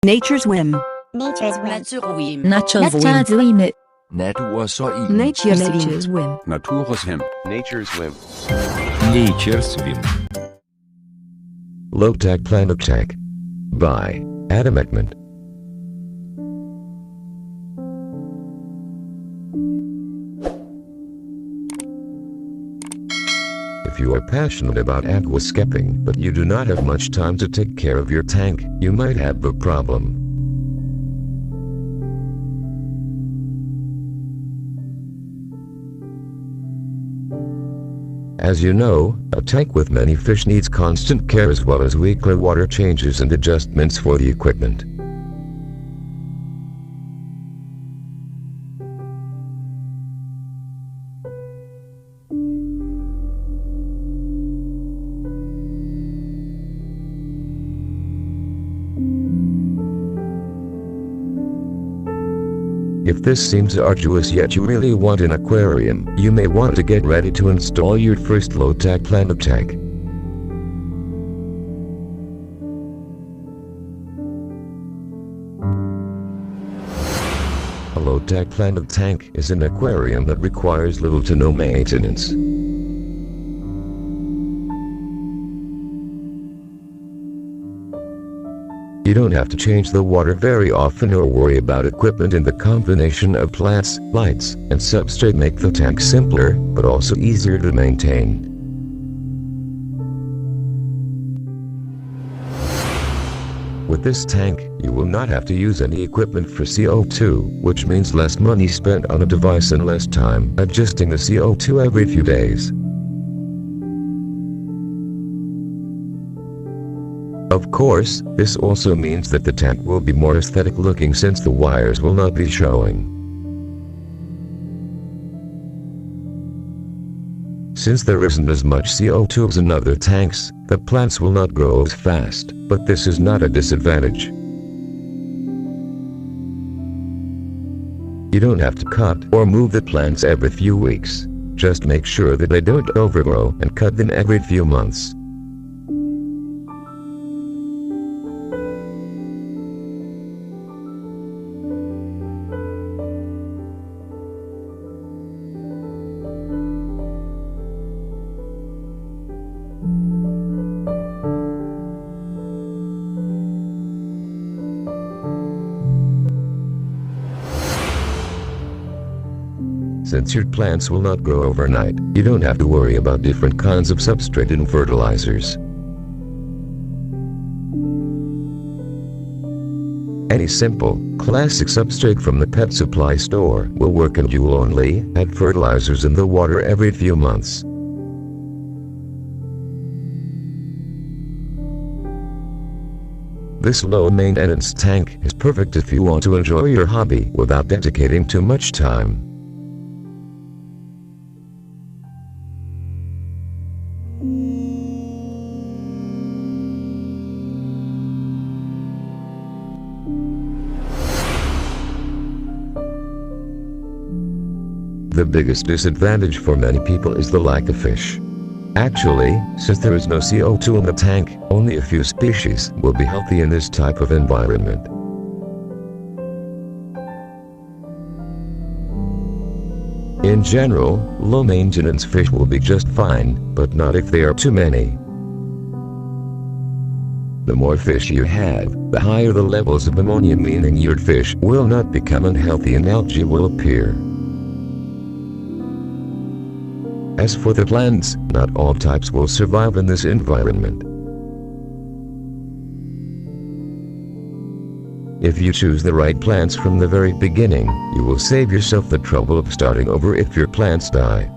Nature's whim. Nature's whim. Naturwim. Nature's whim. Natur så i. Nature's whim. Naturens whim. Nature's whim. Nature's whim. Low Tech Planet Tech by Adam Ekman. If you are passionate about aquascaping but you do not have much time to take care of your tank, you might have a problem. As you know, a tank with many fish needs constant care as well as weekly water changes and adjustments for the equipment. If this seems arduous yet you really want an aquarium, you may want to get ready to install your first Low Tech Planet Tank. A Low Tech Planet Tank is an aquarium that requires little to no maintenance. You don't have to change the water very often or worry about equipment, and the combination of plants, lights, and substrate make the tank simpler, but also easier to maintain. With this tank, you will not have to use any equipment for CO2, which means less money spent on a device and less time adjusting the CO2 every few days. Of course, this also means that the tank will be more aesthetic looking since the wires will not be showing. Since there isn't as much CO2 as in other tanks, the plants will not grow as fast, but this is not a disadvantage. You don't have to cut or move the plants every few weeks. Just make sure that they don't overgrow and cut them every few months. Since your plants will not grow overnight, you don't have to worry about different kinds of substrate and fertilizers. Any simple, classic substrate from the pet supply store will work, and you will only add fertilizers in the water every few months. This low-maintenance tank is perfect if you want to enjoy your hobby without dedicating too much time. The biggest disadvantage for many people is the lack of fish. Actually, since there is no CO2 in the tank, only a few species will be healthy in this type of environment. In general, low-maintenance fish will be just fine, but not if there are too many. The more fish you have, the higher the levels of ammonia, meaning your fish will not become unhealthy and algae will appear. As for the plants, not all types will survive in this environment. If you choose the right plants from the very beginning, you will save yourself the trouble of starting over if your plants die.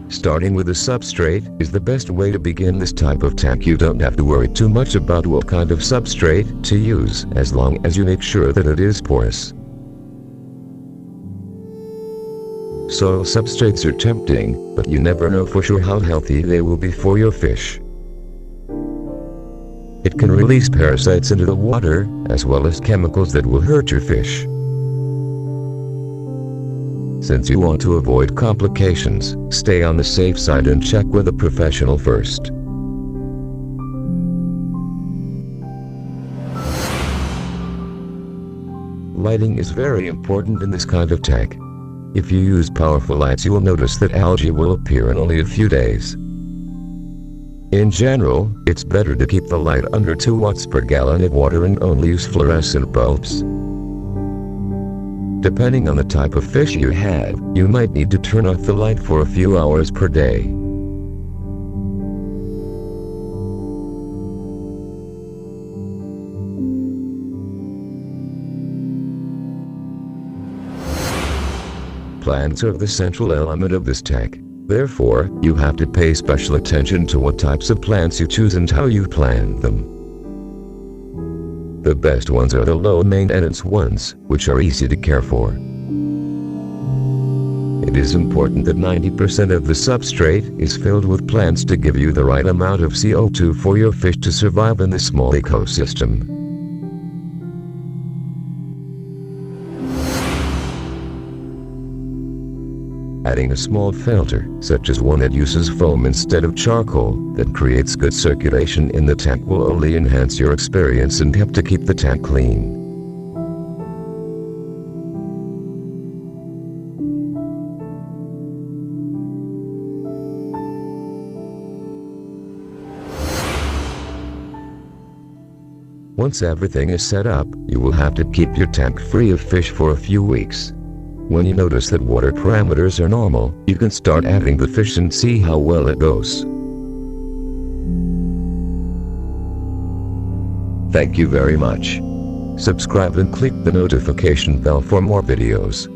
Starting with a substrate is the best way to begin this type of tank. You don't have to worry too much about what kind of substrate to use, as long as you make sure that it is porous. Soil substrates are tempting, but you never know for sure how healthy they will be for your fish. It can release parasites into the water, as well as chemicals that will hurt your fish. Since you want to avoid complications, stay on the safe side and check with a professional first. Lighting is very important in this kind of tank. If you use powerful lights, you will notice that algae will appear in only a few days. In general, it's better to keep the light under 2 watts per gallon of water and only use fluorescent bulbs. Depending on the type of fish you have, you might need to turn off the light for a few hours per day. Plants are the central element of this tank. Therefore, you have to pay special attention to what types of plants you choose and how you plant them. The best ones are the low-maintenance ones, which are easy to care for. It is important that 90% of the substrate is filled with plants to give you the right amount of CO2 for your fish to survive in this small ecosystem. Adding a small filter, such as one that uses foam instead of charcoal, that creates good circulation in the tank will only enhance your experience and help to keep the tank clean. Once everything is set up, you will have to keep your tank free of fish for a few weeks. When you notice that water parameters are normal, you can start adding the fish and see how well it goes. Thank you very much. Subscribe and click the notification bell for more videos.